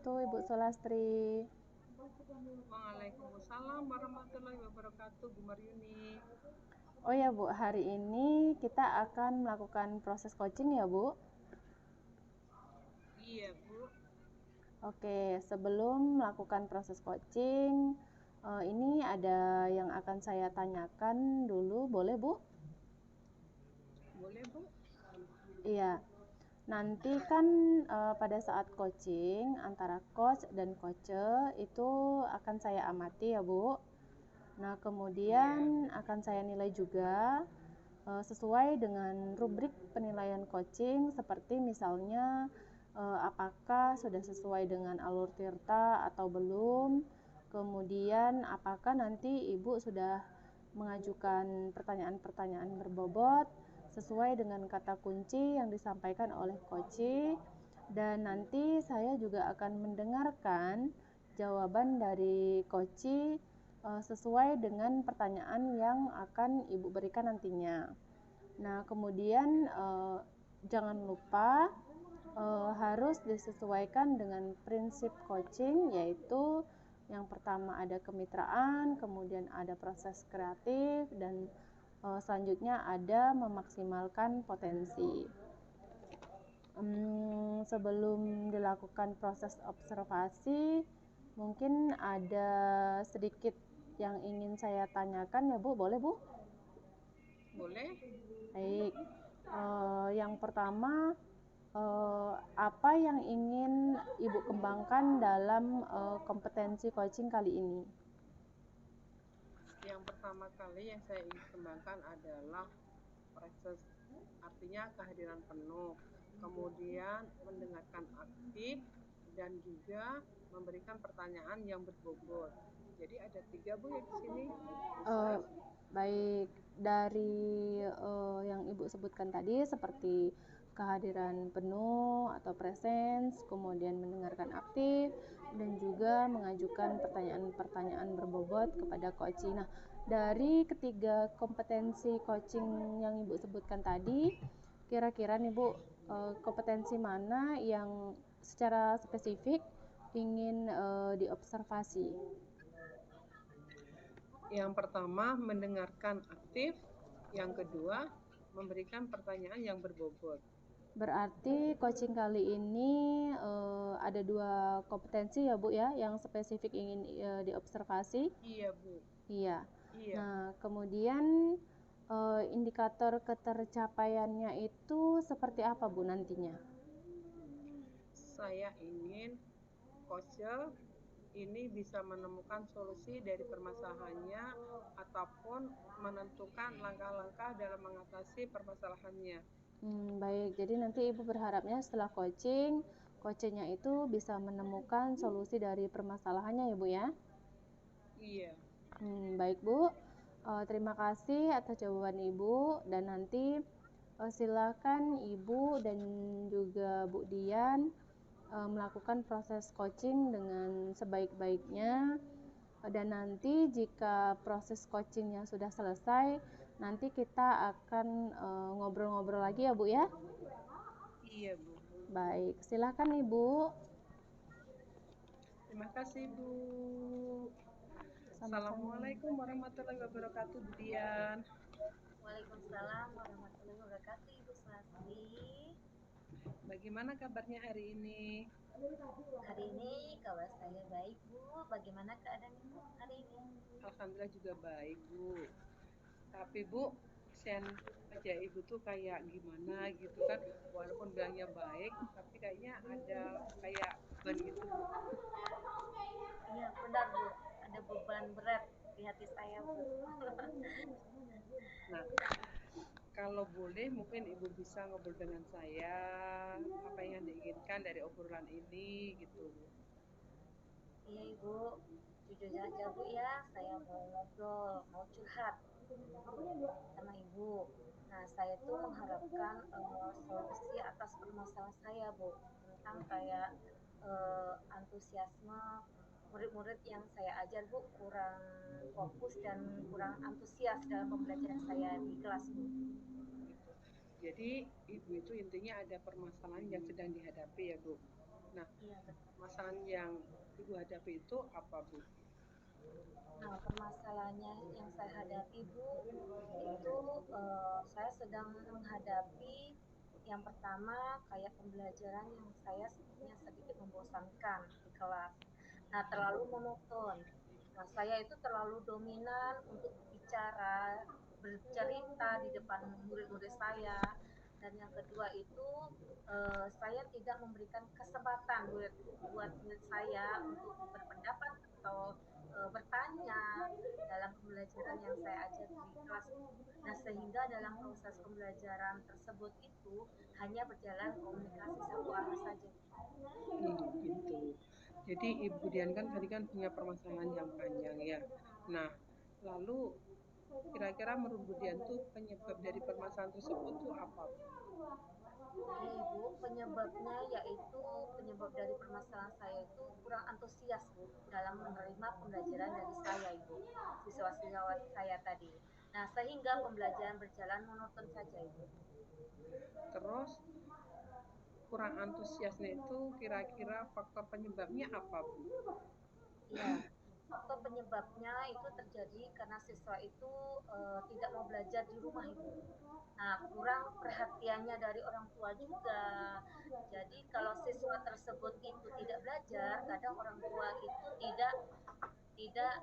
wabarakatuh, Ibu Sulastri. Waalaikumsalam warahmatullahi wabarakatuh, Bu Maryuni. Oh ya Bu, hari ini kita akan melakukan proses coaching ya Bu. Iya, Bu. Oke, sebelum melakukan proses coaching, ini ada yang akan saya tanyakan dulu, boleh Bu? Boleh, Bu? Iya, nanti kan pada saat coaching antara coach dan coacher itu akan saya amati ya Bu. Nah, kemudian Iya. akan saya nilai juga sesuai dengan rubrik penilaian coaching seperti misalnya apakah sudah sesuai dengan alur tirta atau belum. Kemudian apakah nanti Ibu sudah mengajukan pertanyaan-pertanyaan berbobot sesuai dengan kata kunci yang disampaikan oleh coach, dan nanti saya juga akan mendengarkan jawaban dari coach sesuai dengan pertanyaan yang akan Ibu berikan nantinya. Nah, kemudian jangan lupa harus disesuaikan dengan prinsip coaching, yaitu yang pertama ada kemitraan, kemudian ada proses kreatif, dan selanjutnya ada memaksimalkan potensi. Sebelum dilakukan proses observasi, mungkin ada sedikit yang ingin saya tanyakan ya Bu, boleh Bu? Boleh. Baik, yang pertama, apa yang ingin Ibu kembangkan dalam kompetensi coaching kali ini? Yang pertama kali yang saya ingin kembangkan adalah proses, artinya kehadiran penuh, kemudian mendengarkan aktif, dan juga memberikan pertanyaan yang berbobot. Jadi ada 3, Bu, ya di sini. Uh, Baik, dari yang Ibu sebutkan tadi seperti kehadiran penuh atau presence, kemudian mendengarkan aktif, dan juga mengajukan pertanyaan-pertanyaan berbobot kepada coach. Nah, dari ketiga kompetensi coaching yang Ibu sebutkan tadi, kira-kira nih Bu, kompetensi mana yang secara spesifik ingin diobservasi? Yang pertama, mendengarkan aktif. Yang kedua, memberikan pertanyaan yang berbobot. Berarti coaching kali ini ada 2 kompetensi ya Bu ya, yang spesifik ingin diobservasi. Iya, Bu. Iya. Iya. Nah, kemudian indikator ketercapaiannya itu seperti apa Bu nantinya? Saya ingin coacher ini bisa menemukan solusi dari permasalahannya ataupun menentukan langkah-langkah dalam mengatasi permasalahannya. Baik, jadi nanti Ibu berharapnya setelah coaching, coachnya itu bisa menemukan solusi dari permasalahannya ya Bu ya? Iya. Baik Bu, terima kasih atas jawaban Ibu, dan nanti silakan Ibu dan juga Bu Dian melakukan proses coaching dengan sebaik-baiknya, dan nanti jika proses coachingnya sudah selesai, nanti kita akan ngobrol-ngobrol lagi ya Bu ya. Iya, Bu. Baik, silakan Ibu. Terima kasih, Bu. Sama-sama. Assalamualaikum warahmatullahi wabarakatuh, Bu Dian. Waalaikumsalam warahmatullahi wabarakatuh, Ibu Sulastri. Bagaimana kabarnya hari ini? Hari ini kabar saya baik, Bu. Bagaimana keadaan Ibu hari ini? Alhamdulillah juga baik, Bu. Tapi Bu, sen aja Ibu tuh kayak gimana gitu kan, walaupun bilangnya baik tapi kayaknya ada kayak beban gitu, Bu. Iya, benar, Bu. Ada beban berat di hati saya, Bu. Nah, kalau boleh mungkin Ibu bisa ngobrol dengan saya apa yang diinginkan dari obrolan ini gitu, Bu. Iya, Ibu. Jujur saja, Bu ya, saya mau ngobrol, mau curhat sama Ibu. Nah, saya tuh mengharapkan solusi atas permasalahan saya, Bu. Tentang kayak antusiasme murid-murid yang saya ajar, Bu, kurang fokus dan kurang antusias dalam pembelajaran saya di kelas, Bu. Gitu. Jadi Ibu itu intinya ada permasalahan yang sedang dihadapi ya, Bu. Nah, Iya betul. permasalahan yang Ibu hadapi itu apa, Bu? Nah, permasalahannya yang saya hadapi, Bu, itu saya sedang menghadapi yang pertama kayak pembelajaran yang saya sepertinya sedikit membosankan di kelas. Nah, terlalu monoton. Nah, saya itu terlalu dominan untuk bicara, bercerita di depan murid-murid saya. Dan yang kedua itu saya tidak memberikan kesempatan buat murid saya untuk berpendapat atau bertanya dalam pembelajaran yang saya ajar di kelas itu. Nah, sehingga dalam proses pembelajaran tersebut itu hanya berjalan komunikasi satu arah saja. Gitu. Jadi Ibu Dian kan tadi kan punya permasalahan yang panjang ya. Nah, lalu kira-kira menurut Bu Dian tuh penyebab dari permasalahan tersebut tuh apa, Bu? Oke, Ibu, penyebabnya yaitu penyebab dari permasalahan saya itu kurang antusias, Bu, dalam menerima pembelajaran dari saya, Ibu, siswa-siswa saya tadi. Nah, sehingga pembelajaran berjalan monoton saja, Ibu. Terus kurang antusiasnya itu kira-kira faktor penyebabnya apa, Bu? Iya, faktor penyebabnya itu terjadi karena siswa itu tidak mau belajar di rumah, Ibu. Nah, kurang perhatiannya dari orang tua juga. Jadi kalau siswa tersebut itu tidak belajar, kadang orang tua itu tidak tidak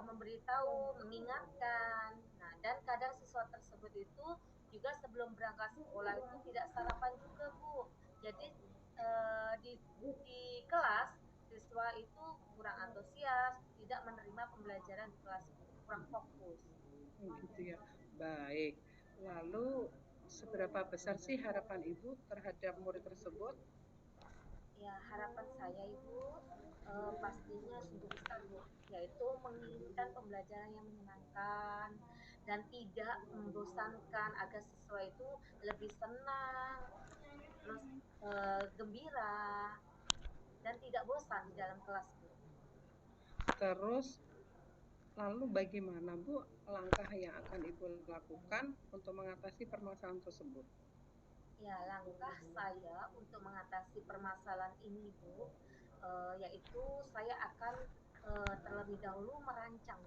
memberitahu, mengingatkan. Nah, dan kadang siswa tersebut itu juga sebelum berangkat sekolah itu tidak sarapan juga, Bu. Jadi di kelas siswa itu kurang antusias, tidak menerima pembelajaran di kelas, Bu. Kurang fokus. Gitu ya. Baik. Lalu seberapa besar sih harapan Ibu terhadap murid tersebut? Ya, harapan saya Ibu pastinya sungguh besar Bu, yaitu menginginkan pembelajaran yang menyenangkan dan tidak membosankan agar siswa itu lebih senang, terus gembira dan tidak bosan di dalam kelas Bu. Terus lalu bagaimana, Bu, langkah yang akan Ibu lakukan untuk mengatasi permasalahan tersebut? Ya, langkah saya untuk mengatasi permasalahan ini, Bu, yaitu saya akan terlebih dahulu merancang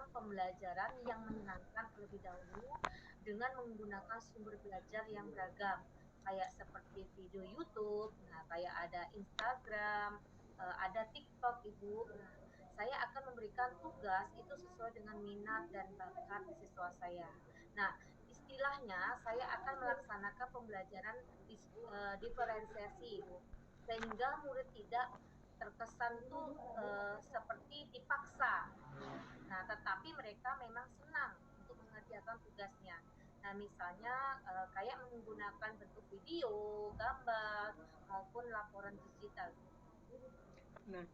pembelajaran yang menyenangkan terlebih dahulu dengan menggunakan sumber belajar yang beragam, kayak seperti video YouTube, nah kayak ada Instagram, ada TikTok, Ibu. Nah, saya akan memberikan tugas itu sesuai dengan minat dan bakat siswa saya. Nah, istilahnya saya akan melaksanakan pembelajaran diferensiasi, Ibu, sehingga murid tidak terkesan tuh seperti dipaksa. Nah, tetapi mereka memang senang untuk mengerjakan tugasnya. Nah, misalnya kayak menggunakan bentuk video, gambar, maupun laporan digital. Nah,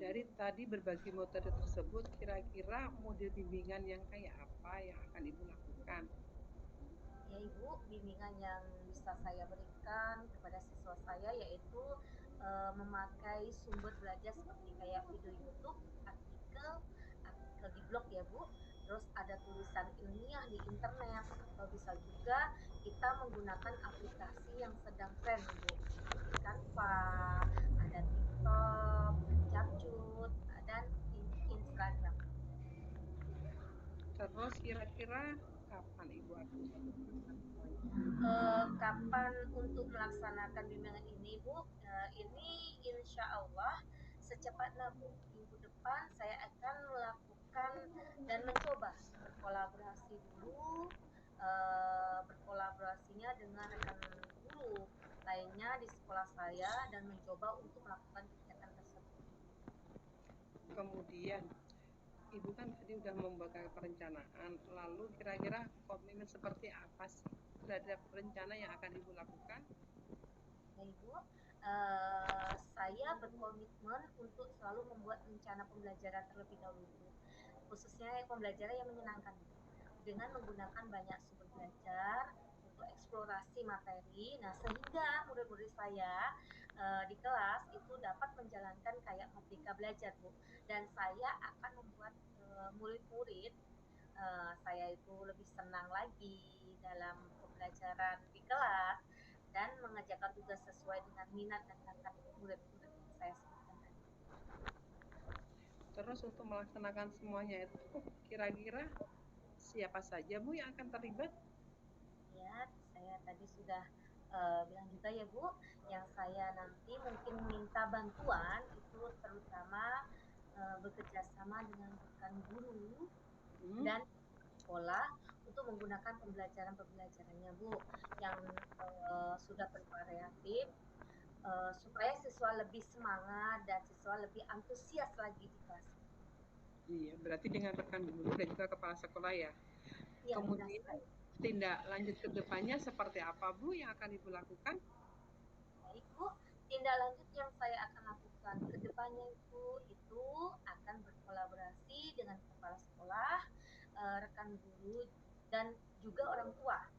dari tadi berbagi metode tersebut, kira-kira model bimbingan yang kayak apa yang akan Ibu lakukan? Ya Ibu, bimbingan yang bisa saya berikan kepada siswa saya yaitu memakai sumber belajar seperti kayak video YouTube, artikel di blog ya Bu. Terus ada tulisan ilmiah di internet atau bisa juga kita menggunakan aplikasi yang sedang tren Bu, seperti Canva, ada TikTok, Capcut, dan Instagram. Terus kira-kira kapan Ibu akan melakukan semuanya? Kapan untuk melaksanakan bimbingan ini, Bu? Ini insya Allah secepatnya, Bu. Minggu depan saya akan melakukan dan mencoba berkolaborasi dulu, berkolaborasinya dengan rekan guru lainnya di sekolah saya dan mencoba untuk melakukan kegiatan tersebut. Kemudian, Ibu kan tadi udah membuat perencanaan, lalu kira-kira komitmen seperti apa sih terhadap rencana yang akan Ibu lakukan? Ya, Ibu, saya berkomitmen untuk selalu membuat rencana pembelajaran terlebih dahulu, khususnya pembelajaran yang menyenangkan, Bu. Dengan menggunakan banyak sumber belajar untuk eksplorasi materi, nah sehingga murid-murid saya di kelas itu dapat menjalankan kayak merdeka belajar, Bu. Dan saya akan membuat murid-murid saya itu lebih senang lagi dalam pembelajaran di kelas dan mengerjakan tugas sesuai dengan minat dan bakat murid-murid yang saya sebutkan tadi. Terus untuk melaksanakan semuanya itu kira-kira siapa saja Bu yang akan terlibat? Ya, saya tadi sudah bilang juga ya Bu, yang saya nanti mungkin minta bantuan itu terutama bekerja sama dengan rekan guru dan sekolah untuk menggunakan pembelajarannya Bu yang sudah bervariatif supaya siswa lebih semangat dan siswa lebih antusias lagi di kelas. Iya, berarti dengan rekan guru dan juga kepala sekolah ya. Iya, Kemudian tindak lanjut ke depannya seperti apa Bu yang akan Ibu lakukan? Baik Bu, tindak lanjut yang saya akan lakukan ke depannya itu akan berkolaborasi dengan kepala sekolah, rekan guru, dan juga orang tua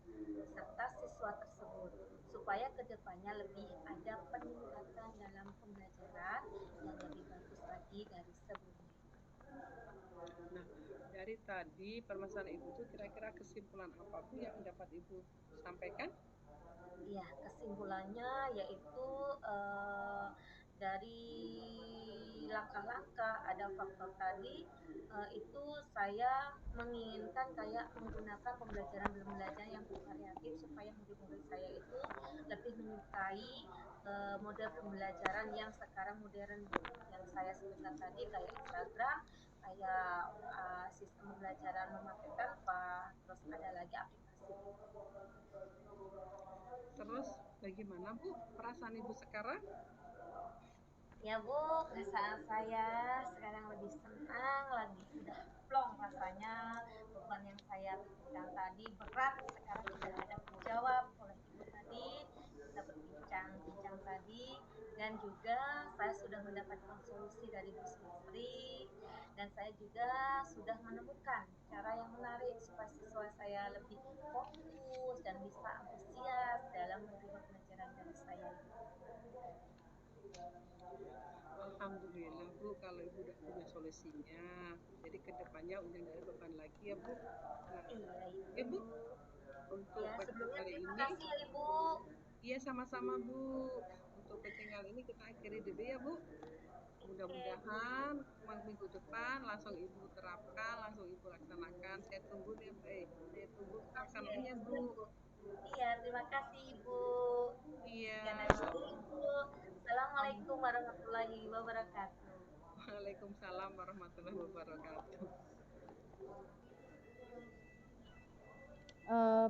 serta siswa tersebut supaya kedepannya lebih ada peningkatan dalam pembelajaran yang lebih bagus lagi dari sebelumnya. Nah, dari tadi permasalahan Ibu itu kira-kira kesimpulan apa Bu yang dapat Ibu sampaikan? Iya, kesimpulannya yaitu dari langkah-langkah ada faktor tadi itu saya menginginkan kayak menggunakan pembelajaran yang bervariatif supaya murid-murid saya itu lebih menyukai model pembelajaran yang sekarang modern Bu. Yang saya sebutkan tadi kayak Instagram, kayak sistem pembelajaran memakai Canva, terus ada lagi aplikasi. Terus bagaimana Bu perasaan Ibu sekarang? Ya Bu, perasaan saya sekarang lebih senang lagi, udah plong rasanya. Beban yang saya pikirkan tadi berat, sekarang sudah ada terjawab oleh Ibu tadi. Kita berbincang-bincang tadi, dan juga saya sudah mendapatkan solusi dari Bu Sumastri, dan saya juga sudah menemukan cara yang menarik supaya siswa saya lebih fokus dan bisa antusias dalam menerima pelajaran dari saya, Ibu. Alhamdulillah Bu, kalau Ibu udah punya solusinya, jadi kedepannya udah nggak ada beban lagi ya Bu. Nah, Iya, Ibu Ibu. untuk Ya, coaching sebelumnya kali terima ini, kasih ya Ibu. iya sama-sama Bu. Untuk coaching kali ini kita akhiri dulu ya Bu. Oke, Bu. Mudah-mudahan minggu depan langsung Ibu terapkan, langsung Ibu laksanakan. Saya tunggu deh, saya tunggu Oke, pelaksanaannya Bu. siap, Bu. Iya, terima kasih Ibu. Sekian Iya. dari saya, Ibu. Assalamualaikum warahmatullahi wabarakatuh. Waalaikumsalam warahmatullahi wabarakatuh.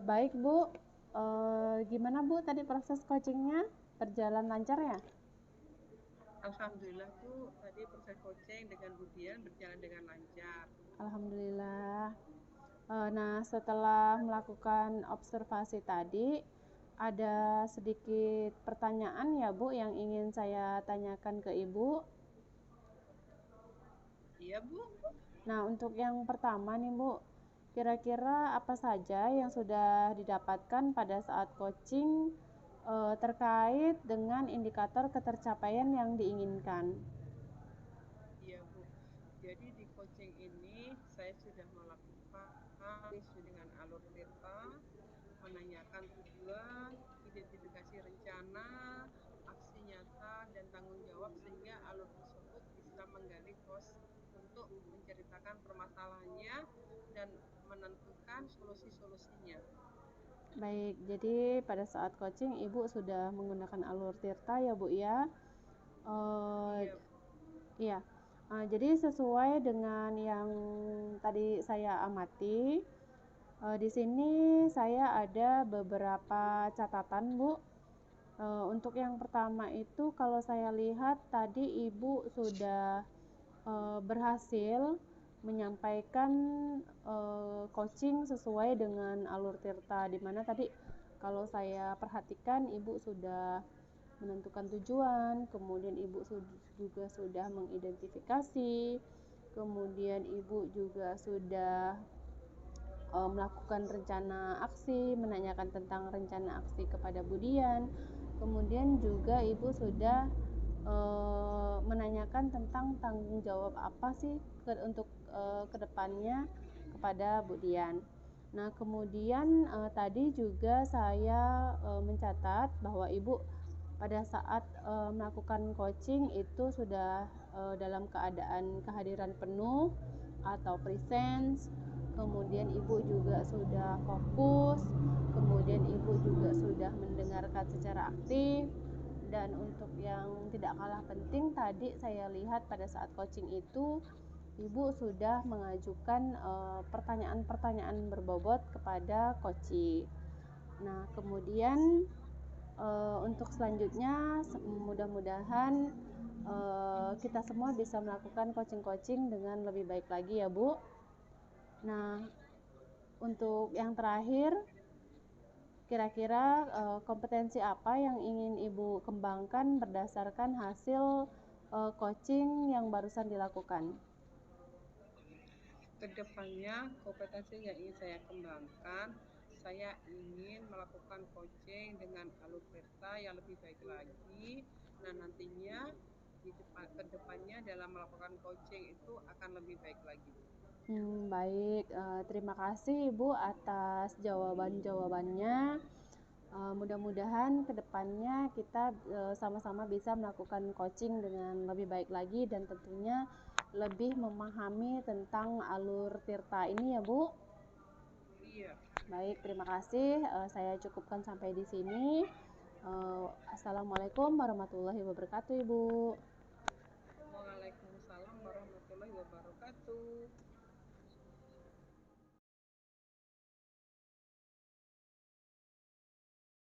Baik Bu, gimana Bu tadi proses coachingnya? Berjalan lancar ya? Alhamdulillah Bu, tadi proses coaching dengan Bu Dian berjalan dengan lancar. Alhamdulillah. Nah, setelah melakukan observasi tadi, ada sedikit pertanyaan ya Bu yang ingin saya tanyakan ke Ibu. Iya Bu. Nah, untuk yang pertama nih Bu, kira-kira apa saja yang sudah didapatkan pada saat coaching terkait dengan indikator ketercapaian yang diinginkan? Iya Bu. Jadi di coaching ini saya sudah melakukan sesuai dengan alur peta, menanyakan tujuan, identifikasi rencana, aksi nyata, dan tanggung jawab sehingga alur tersebut bisa menggali kos untuk menceritakan permasalahannya dan menentukan solusi-solusinya. Baik, jadi pada saat coaching Ibu sudah menggunakan alur Tirta ya Bu ya. Iya. Iya. Jadi sesuai dengan yang tadi saya amati, di sini saya ada beberapa catatan Bu. Untuk yang pertama itu kalau saya lihat tadi Ibu sudah berhasil menyampaikan coaching sesuai dengan alur Tirta, di mana tadi kalau saya perhatikan Ibu sudah menentukan tujuan, kemudian Ibu juga sudah mengidentifikasi, kemudian Ibu juga sudah melakukan rencana aksi, menanyakan tentang rencana aksi kepada Budian, kemudian juga Ibu sudah menanyakan tentang tanggung jawab apa sih untuk kedepannya kepada Bu Dian. Nah, kemudian tadi juga saya mencatat bahwa Ibu pada saat melakukan coaching itu sudah dalam keadaan kehadiran penuh atau presence, kemudian Ibu juga sudah fokus, kemudian Ibu juga sudah mendengarkan secara aktif, dan untuk yang tidak kalah penting tadi saya lihat pada saat coaching itu Ibu sudah mengajukan pertanyaan-pertanyaan berbobot kepada coach. Nah, kemudian untuk selanjutnya mudah-mudahan kita semua bisa melakukan coaching-coaching dengan lebih baik lagi ya, Bu. Nah, untuk yang terakhir, kira-kira kompetensi apa yang ingin Ibu kembangkan berdasarkan hasil coaching yang barusan dilakukan? Kedepannya kompetensi yang ingin saya kembangkan, saya ingin melakukan coaching dengan alur Tirta yang lebih baik lagi. Nah, nantinya kedepannya dalam melakukan coaching itu akan lebih baik lagi. Baik, terima kasih Ibu atas jawaban-jawabannya. Mudah-mudahan kedepannya kita sama-sama bisa melakukan coaching dengan lebih baik lagi dan tentunya lebih memahami tentang alur Tirta ini ya Bu. Iya. Baik, terima kasih. Saya cukupkan sampai di sini. Assalamualaikum warahmatullahi wabarakatuh Ibu. Waalaikumsalam warahmatullahi wabarakatuh.